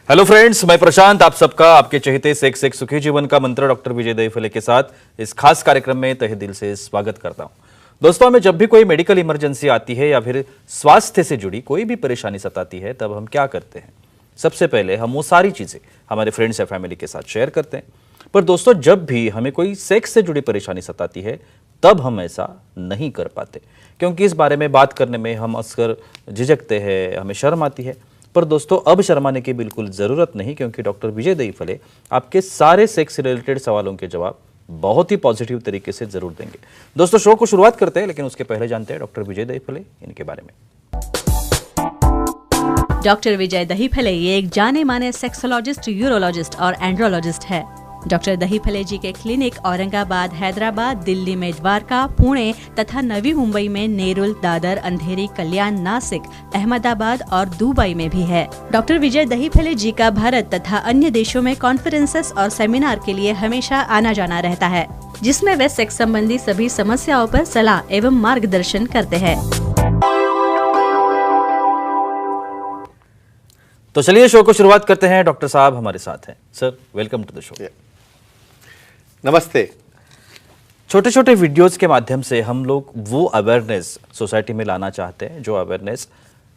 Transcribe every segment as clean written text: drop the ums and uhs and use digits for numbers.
Hello friends, मैं प्रशांत आप सबका आपके चहेते सेक्स एक सुखी जीवन का मंत्र डॉक्टर विजय दहीफले के साथ इस खास कार्यक्रम में तहे दिल से स्वागत करता हूं। दोस्तों, हमें जब भी कोई मेडिकल इमरजेंसी आती है या फिर स्वास्थ्य से जुड़ी कोई भी परेशानी सताती है, तब हम क्या करते हैं? सबसे पहले हम वो सारी चीजें हमारे फ्रेंड्स या फैमिली के साथ शेयर करते हैं। पर दोस्तों, जब भी हमें कोई सेक्स से जुड़ी परेशानी सताती है, तब हम ऐसा नहीं कर पाते, क्योंकि इस बारे में बात करने में हम अक्सर झिझकते हैं, हमें शर्म आती है। पर दोस्तों, अब शर्माने की बिल्कुल ज़रूरत नहीं, क्योंकि डॉक्टर विजय दहीफले आपके सारे सेक्स रिलेटेड सवालों के जवाब बहुत ही पॉजिटिव तरीके से जरूर देंगे। दोस्तों, शो को शुरुआत करते हैं, लेकिन उसके पहले जानते हैं डॉक्टर विजय दहीफले इनके बारे में। डॉक्टर विजय दहीफले ये एक जाने माने सेक्सोलॉजिस्ट, यूरोलॉजिस्ट और एंड्रोलॉजिस्ट है। डॉक्टर दहीफले जी के क्लिनिक औरंगाबाद, हैदराबाद, दिल्ली में द्वारका, पुणे तथा नवी मुंबई में नेरुल, दादर, अंधेरी, कल्याण, नासिक, अहमदाबाद और दुबई में भी है। डॉक्टर विजय दहीफले जी का भारत तथा अन्य देशों में कॉन्फ्रेंसेस और सेमिनार के लिए हमेशा आना जाना रहता है, जिसमें वे सेक्स संबंधी सभी समस्याओं पर सलाह एवं मार्गदर्शन करते हैं। तो चलिए शो को शुरुआत करते हैं। डॉक्टर साहब हमारे साथ हैं। Sir, welcome to the show. नमस्ते। छोटे छोटे वीडियोस के माध्यम से हम लोग वो अवेयरनेस सोसाइटी में लाना चाहते हैं, जो अवेयरनेस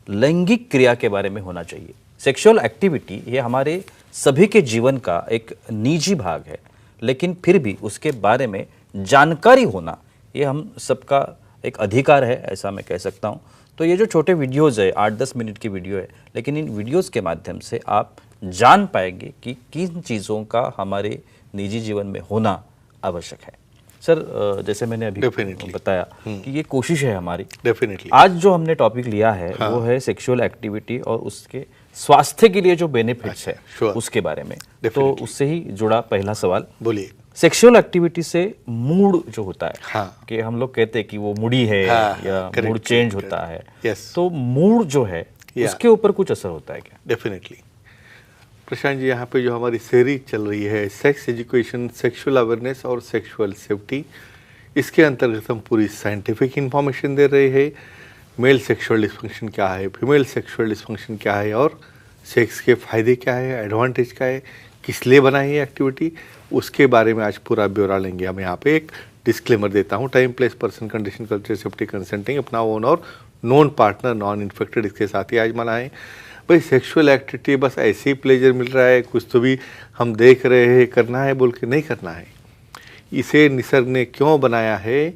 लैंगिक क्रिया के बारे में होना चाहिए। सेक्सुअल एक्टिविटी ये हमारे सभी के जीवन का एक निजी भाग है, लेकिन फिर भी उसके बारे में जानकारी होना ये हम सबका एक अधिकार है, ऐसा मैं कह सकता हूँ। तो ये जो छोटे वीडियोज़ है, 8-10 मिनट की वीडियो है, लेकिन इन वीडियोज़ के माध्यम से आप जान पाएंगे कि किन चीज़ों का हमारे निजी जीवन में होना आवश्यक है। सर, जैसे मैंने अभी बताया कि ये कोशिश है हमारी। डेफिनेटली आज जो हमने टॉपिक लिया है वो है सेक्सुअल एक्टिविटी और उसके स्वास्थ्य के लिए जो बेनिफिट्स है उसके बारे में। तो उससे ही जुड़ा पहला सवाल, बोलिए। सेक्सुअल एक्टिविटी से मूड जो होता है, कि हम लोग कहते हैं कि वो मूडी है या मूड चेंज होता है, तो मूड जो है उसके ऊपर कुछ असर होता है क्या? डेफिनेटली प्रशांत जी, यहाँ पे जो हमारी सीरीज चल रही है सेक्स एजुकेशन, सेक्सुअल अवेयरनेस और सेक्सुअल सेफ्टी, इसके अंतर्गत हम पूरी साइंटिफिक इंफॉर्मेशन दे रहे हैं। मेल सेक्सुअल डिस्फंक्शन क्या है, फीमेल सेक्सुअल डिस्फंक्शन क्या है, और सेक्स के फ़ायदे क्या है, एडवांटेज क्या है, किस लिए बनाई है एक्टिविटी, उसके बारे में आज पूरा ब्यौरा लेंगे। हम यहाँ पे एक डिस्क्लेमर देता हूँ, time, place, person, condition, culture, safety, consenting, अपना ओन और नॉन पार्टनर, नॉन इन्फेक्टेड, इसके साथ ही आज मनाएं। भाई, सेक्सुअल एक्टिविटी बस ऐसे ही प्लेजर मिल रहा है, कुछ तो भी हम देख रहे हैं, करना है बोल के नहीं करना है। इसे निसर्ग ने क्यों बनाया है,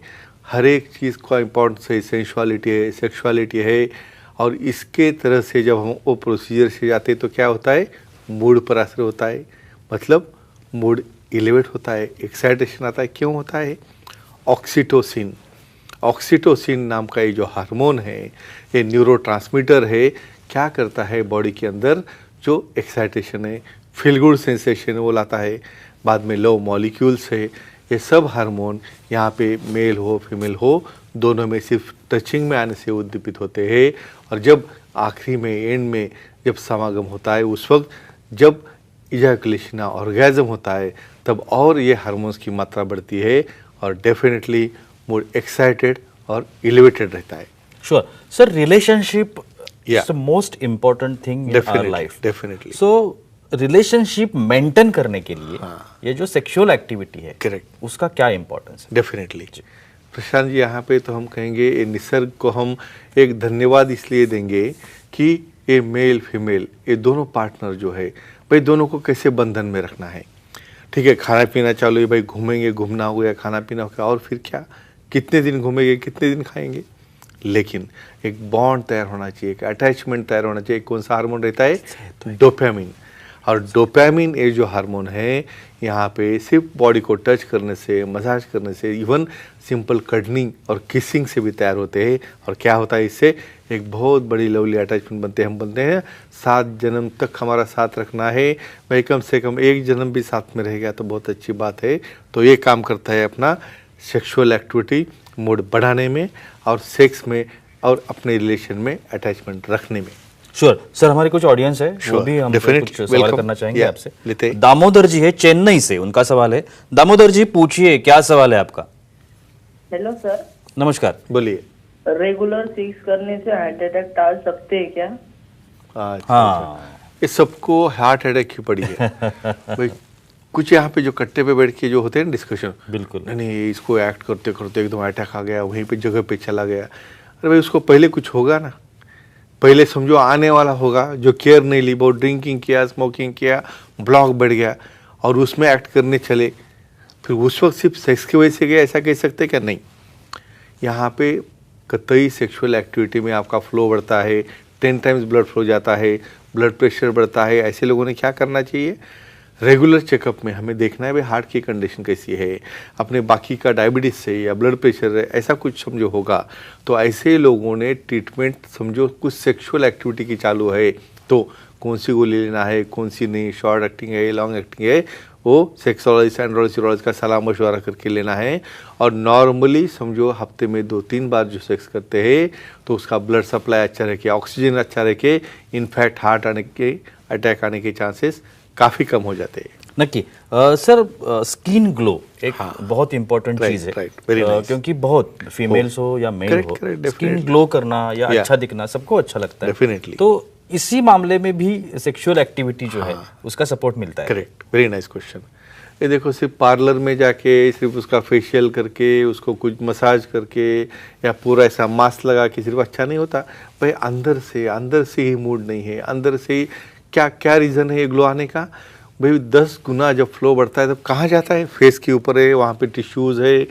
हर एक चीज़ का इम्पोर्टेंस है, सेंसुअलिटी है, सेक्सुअलिटी है, और इसके तरह से जब हम वो प्रोसीजर से जाते तो क्या होता है, मूड पर असर होता है, मतलब मूड एलिवेट होता है, एक्साइटेशन आता है। क्यों होता है? ऑक्सीटोसिन, ऑक्सीटोसिन नाम का ये जो हार्मोन है, ये न्यूरोट्रांसमीटर है, क्या करता है बॉडी के अंदर, जो एक्साइटेशन है, फील गुड सेंसेशन वो लाता है। बाद में लव मॉलिक्यूल्स है, ये सब हार्मोन यहाँ पे मेल हो फीमेल हो दोनों में सिर्फ टचिंग में आने से उद्दीपित होते हैं। और जब आखिरी में, एंड में जब समागम होता है, उस वक्त जब इजैकुलेशन ऑर्गेज़म होता है, तब और ये हार्मोन्स की मात्रा बढ़ती है और डेफिनेटली मूड एक्साइटेड और एलिवेटेड रहता है। Sure sir, relationship is the most important thing in our life. Definitely. So relationship maintain करने के लिए ये जो सेक्सुअल एक्टिविटी है, करेक्ट, उसका क्या इंपॉर्टेंस है? डेफिनेटली प्रशांत जी, यहाँ पे तो हम कहेंगे ये निसर्ग को हम एक धन्यवाद इसलिए देंगे कि ये मेल फीमेल ये दोनों पार्टनर जो है, भाई दोनों को कैसे बंधन में रखना है। ठीक है, खाना पीना चालू है, भाई घूमेंगे, घूमना हो गया, खाना पीना हो गया, और फिर क्या, कितने दिन घूमेंगे, कितने दिन खाएंगे, लेकिन एक बॉन्ड तैयार होना चाहिए, एक अटैचमेंट तैयार होना चाहिए। कौन सा हार्मोन रहता है? डोपामिन। और डोपामिन ये जो हार्मोन है, यहाँ पे सिर्फ बॉडी को टच करने से, मसाज करने से, इवन सिंपल कटनिंग और किसिंग से भी तैयार होते हैं। और क्या होता है, इससे एक बहुत बड़ी लवली अटैचमेंट बनते हैं। हम बनते हैं 7 जन्म तक हमारा साथ रखना है, भाई कम से कम 1 जन्म भी साथ में रहेगा तो बहुत अच्छी बात है। तो ये काम करता है अपना सेक्सुअल एक्टिविटी मूड बढ़ाने में और सेक्स में और अपने रिलेशन में अटैचमेंट रखने में। श्योर सर, हमारी कुछ ऑडियंस है, वो भी हम कुछ सवाल करना चाहेंगे आपसे। दामोदर जी है चेन्नई से, उनका सवाल है। दामोदर जी पूछिए, क्या सवाल है आपका? Hello sir. नमस्कार, बोलिए। रेगुलर सेक्स करने से हार्ट अटैक टाल सकते हैं क्या? हाँ, ये सबको हार्ट अटैक ही पड़ी है भाई। कुछ यहाँ पे जो कट्टे पे बैठ के जो होते हैं ना डिस्कशन, बिल्कुल नहीं इसको एक्ट करते करते एकदम अटैक आ गया, वहीं पे जगह पे चला गया। अरे भाई उसको पहले कुछ होगा ना, पहले समझो आने वाला होगा जो केयर नहीं ली, बहुत ड्रिंकिंग किया, स्मोकिंग किया, ब्लॉक बढ़ गया और उसमें एक्ट करने चले, फिर उस वक्त सिर्फ सेक्स की वजह से गया ऐसा कह सकते क्या? नहीं, यहाँ पे कतई सेक्सुअल एक्टिविटी में आपका फ्लो बढ़ता है, 10 टाइम्स ब्लड फ्लो जाता है, ब्लड प्रेशर बढ़ता है। ऐसे लोगों ने क्या करना चाहिए? रेगुलर चेकअप में हमें देखना है भाई हार्ट की कंडीशन कैसी है, अपने बाकी का डायबिटीज से या ब्लड प्रेशर है ऐसा कुछ समझो होगा, तो ऐसे लोगों ने ट्रीटमेंट समझो कुछ सेक्सुअल एक्टिविटी की चालू है तो कौन सी गोली लेना है, कौन सी नहीं, शॉर्ट एक्टिंग है, लॉन्ग एक्टिंग है, वो सेक्सोलॉजिस्ट एंड्रोलॉजिस्ट का सलाह मशवरा करके लेना है। और नॉर्मली समझो हफ्ते में 2-3 बार जो सेक्स करते हैं तो उसका ब्लड सप्लाई अच्छा रखे, ऑक्सीजन अच्छा रखे, इनफैक्ट हार्ट आने के, अटैक आने के चांसेस काफ़ी कम हो जाते हैं। नक्की। सर, स्किन ग्लो एक बहुत इंपॉर्टेंट Right, चीज है, right, very nice. क्योंकि बहुत फीमेल्स हो या मेल Correct, हो, correct, स्किन definitely. ग्लो करना या Yeah. अच्छा दिखना सबको अच्छा लगता है। Definitely. तो इसी मामले में भी सेक्सुअल एक्टिविटी जो है उसका सपोर्ट मिलता है। Correct, very nice question. ये देखो सिर्फ पार्लर में जाके सिर्फ उसका फेशियल करके, उसको कुछ मसाज करके या पूरा ऐसा मास्क लगा के सिर्फ अच्छा नहीं होता भाई। अंदर से ही मूड नहीं है, अंदर से ही क्या क्या रीज़न है ये ग्लो आने का भाई। 10 गुना जब फ्लो बढ़ता है तब कहाँ जाता है? फेस के ऊपर है, वहाँ पे टिश्यूज़ है,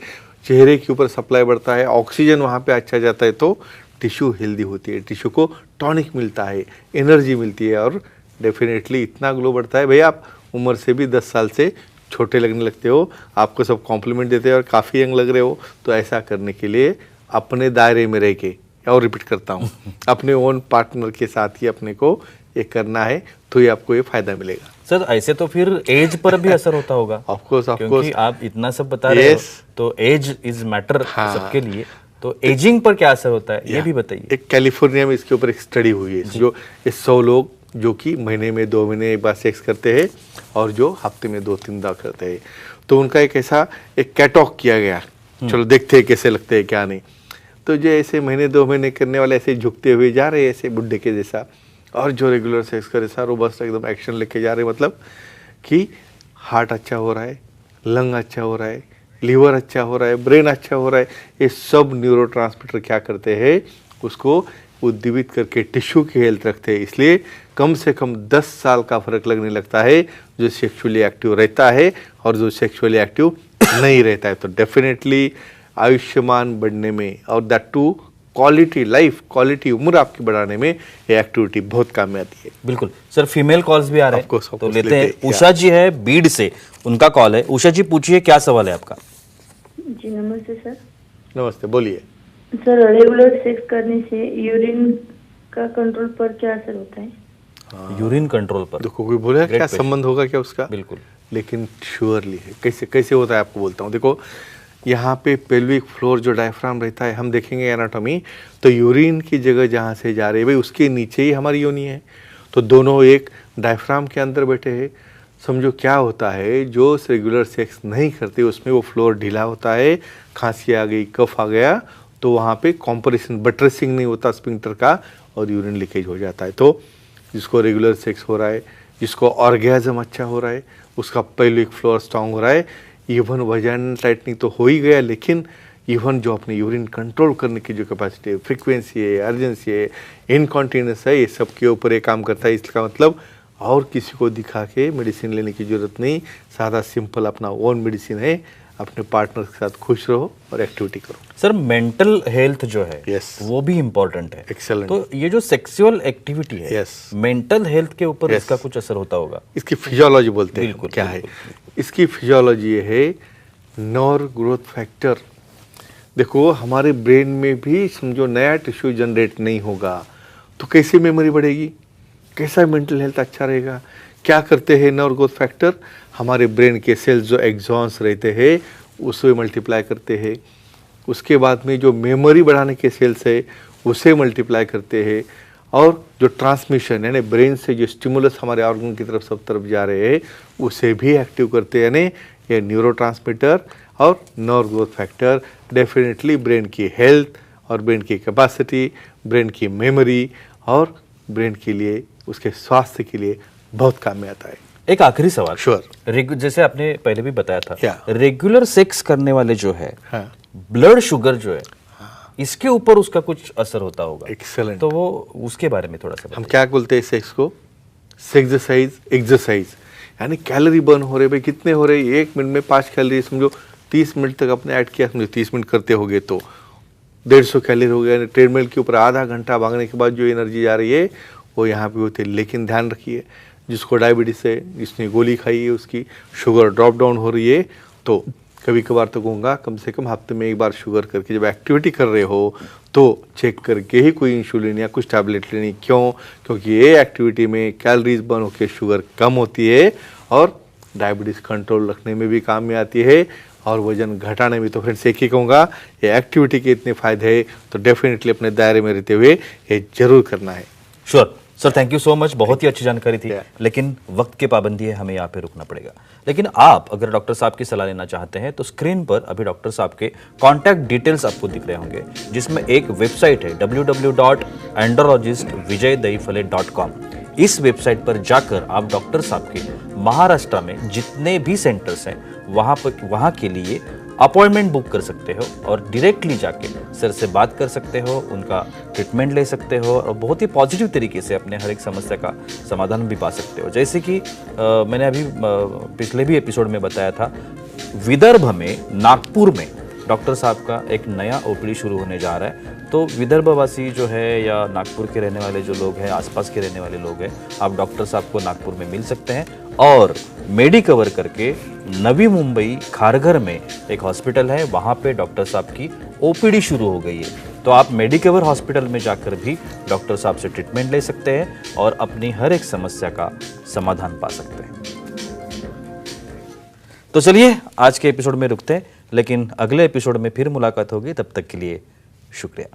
चेहरे के ऊपर सप्लाई बढ़ता है, ऑक्सीजन वहाँ पे अच्छा जाता है तो टिश्यू हेल्दी होती है, टिश्यू को टॉनिक मिलता है, एनर्जी मिलती है और डेफिनेटली इतना ग्लो बढ़ता है भाई। आप उम्र से भी 10 साल से छोटे लगने लगते हो, आपको सब कॉम्प्लीमेंट देते हैं और काफ़ी यंग लग रहे हो। तो ऐसा करने के लिए अपने दायरे में रह के, और रिपीट करता हूँ, अपने ओन पार्टनर के साथ ही अपने को ये करना है तो ये आपको ये फायदा मिलेगा। सर, ऐसे तो फिर एज पर भी असर होता होगा? ऑफ कोर्स क्योंकि आप इतना सब बता रहे हो तो एज इज मैटर सबके लिए, तो एजिंग पर क्या असर होता है ये भी बताइए। एक कैलिफोर्निया में इसके ऊपर एक स्टडी हुई है, जो 100 लोग जो कि महीने में 2 महीने एक बार सेक्स करते हैं और जो हफ्ते में 2-3 बार करते हैं, तो उनका एक ऐसा एक कैटॉक किया गया, चलो देखते हैं कैसे लगते हैं क्या नहीं। तो जो ऐसे महीने 2 महीने करने वाले ऐसे झुकते हुए जा रहे हैं ऐसे बुड्ढे के जैसा, और जो रेगुलर सेक्स करे सारो बस एकदम एक्शन लेके जा रहे, मतलब कि हार्ट अच्छा हो रहा है, लंग अच्छा हो रहा है, लीवर अच्छा हो रहा है, ब्रेन अच्छा हो रहा है। ये सब न्यूरोट्रांसमीटर क्या करते हैं? उसको उद्दीपित करके टिश्यू की हेल्थ रखते हैं। इसलिए कम से कम 10 साल का फर्क लगने लगता है जो सेक्सुअली एक्टिव रहता है और जो सेक्सुअली एक्टिव नहीं रहता है। तो डेफिनेटली आयुष्मान बढ़ने में और that too quality life, quality उम्र आपकी बढ़ाने में ये एक्टिविटी बहुत काम में आती है। बिल्कुल सर, फीमेल कॉल्स भी आ रहे Of course, हैं of तो course, लेते हैं। लेते हैं। उषा जी है बीड से, उनका कॉल है। उषा जी पूछिए, क्या सवाल है आपका? जी नमस्ते सर। नमस्ते, बोलिए। सर, रेगुलर सेक्स करने से यूरिन का कंट्रोल पर क्या असर होता है? यूरिन कंट्रोल पर? देखो कोई बोलेगा Great क्या question. संबंध होगा क्या उसका? बिल्कुल। लेकिन श्योरली है। कैसे कैसे होता है आपको बोलता हूँ। देखो यहाँ पे पेल्विक फ्लोर जो डायफ्राम रहता है, हम देखेंगे एनाटॉमी, तो यूरिन की जगह जहाँ से जा रही है भाई उसके नीचे ही हमारी योनि है, तो दोनों एक डायफ्राम के अंदर बैठे हैं। समझो क्या होता है, जो रेगुलर सेक्स नहीं करते उसमें वो फ्लोर ढीला होता है, खांसी आ गई, कफ आ गया, तो वहाँ पे कॉम्प्रेशन बटरेसिंग नहीं होता स्पिंक्टर का और यूरिन लीकेज हो जाता है। तो जिसको रेगुलर सेक्स हो रहा है, जिसको ऑर्गेजम अच्छा हो रहा है, उसका पेल्विक फ्लोर स्ट्रांग हो रहा है, इवन वजाइनल टाइटनिंग तो हो ही गया, लेकिन इवन जो अपने यूरिन कंट्रोल करने की जो कैपेसिटी है, फ्रीक्वेंसी है, अर्जेंसी है, इनकॉन्टिनेंस है, ये सब के ऊपर ये काम करता है। इसका मतलब और किसी को दिखा के मेडिसिन लेने की जरूरत नहीं, सादा सिंपल अपना ओन मेडिसिन है। अपने पार्टनर के साथ खुश रहो और एक्टिविटी करो। सर, मेंटल हेल्थ जो है Yes. वो भी इम्पोर्टेंट है। Excellent. तो ये जो सेक्सुअल एक्टिविटी है, Yes. मेंटल हेल्थ के ऊपर Yes. इसका कुछ असर होता होगा? इसकी फिजियोलॉजी बोलते हैं। बिल्कुल, क्या बिल्कुल, है इसकी फिजियोलॉजी? ये है नॉर ग्रोथ फैक्टर। देखो हमारे ब्रेन में भी समझो नया टिश्यू जनरेट नहीं होगा तो कैसे मेमोरी बढ़ेगी, कैसा मेंटल हेल्थ अच्छा रहेगा? क्या करते हैं नॉर ग्रोथ फैक्टर? हमारे ब्रेन के सेल्स जो एक्सॉन्स रहते हैं उसे मल्टीप्लाई करते हैं, उसके बाद में जो मेमोरी बढ़ाने के सेल्स है उसे मल्टीप्लाई करते हैं, और जो ट्रांसमिशन यानी ब्रेन से जो स्टिमुलस हमारे ऑर्गन की तरफ सब तरफ जा रहे हैं उसे भी एक्टिव करते हैं। यानी ये न्यूरोट्रांसमीटर और nerve growth factor definitely brain की हेल्थ और ब्रेन की कैपेसिटी, ब्रेन की मेमोरी और ब्रेन के लिए उसके स्वास्थ्य के लिए बहुत काम में आता है। एक आखिरी सवाल। Sure. जैसे आपने पहले भी बताया था, Yeah. रेगुलर सेक्स करने वाले जो है, हाँ, ब्लड शुगर जो है, इसके ऊपर उसका कुछ असर होता होगा। एक्सेलेंट। तो वो उसके बारे में थोड़ा सा हम बताइए। क्या बोलते हैं सेक्स को? एक्सरसाइज, यानी कैलोरी बर्न हो रहे भाई, कितने हो रहे? 1 मिनट में 5 कैलोरी, समझो 30 मिनट तक अपने ऐड किया, समझो 30 मिनट करते होगे तो 150 कैलोरी हो गया। ट्रेडमिल के ऊपर आधा घंटा भागने के बाद जो एनर्जी आ रही है वो यहाँ पे होती है। लेकिन ध्यान रखिए, जिसको डायबिटीज़ है, जिसने गोली खाई है, उसकी शुगर ड्रॉप डाउन हो रही है, तो कभी कभार तो कहूँगा कम से कम हफ्ते में 1 बार शुगर करके जब एक्टिविटी कर रहे हो तो चेक करके ही कोई इंसुलिन या कुछ टैबलेट लेनी। क्यों? क्योंकि ये एक्टिविटी में कैलोरीज बर्न होकर शुगर कम होती है और डायबिटीज़ कंट्रोल रखने में भी काम में आती है और वजन घटाने में। तो फ्रेंड्स, एक ही कहूँगा, ये एक्टिविटी के इतने फायदे हैं तो डेफिनेटली अपने दायरे में रहते हुए ये जरूर करना है। Sure sir, thank you so much, बहुत ही अच्छी जानकारी थी। Yeah. लेकिन वक्त की पाबंदी है, हमें यहाँ पे रुकना पड़ेगा। लेकिन आप अगर डॉक्टर साहब की सलाह लेना चाहते हैं तो स्क्रीन पर अभी डॉक्टर साहब के कॉन्टैक्ट डिटेल्स आपको दिख रहे होंगे, जिसमें एक वेबसाइट है www.andrologistvijaydahifale.com। इस वेबसाइट पर जाकर आप डॉक्टर साहब के महाराष्ट्र में जितने भी सेंटर्स हैं वहाँ के लिए अपॉइंटमेंट बुक कर सकते हो और डायरेक्टली जाके सर से बात कर सकते हो, उनका ट्रीटमेंट ले सकते हो और बहुत ही पॉजिटिव तरीके से अपने हर एक समस्या का समाधान भी पा सकते हो। जैसे कि मैंने अभी पिछले भी एपिसोड में बताया था, विदर्भ में नागपुर में डॉक्टर साहब का एक नया ओपीडी शुरू होने जा रहा है। तो विदर्भवासी जो है या नागपुर के रहने वाले जो लोग हैं, आसपास के रहने वाले लोग हैं, आप डॉक्टर साहब को नागपुर में मिल सकते हैं। और मेडिकवर करके नवी मुंबई खारघर में एक हॉस्पिटल है, वहाँ पे डॉक्टर साहब की ओपीडी शुरू हो गई है। तो आप मेडिकवर हॉस्पिटल में जाकर भी डॉक्टर साहब से ट्रीटमेंट ले सकते हैं और अपनी हर एक समस्या का समाधान पा सकते हैं। तो चलिए आज के एपिसोड में रुकते हैं, लेकिन अगले एपिसोड में फिर मुलाकात होगी। तब तक के लिए शुक्रिया।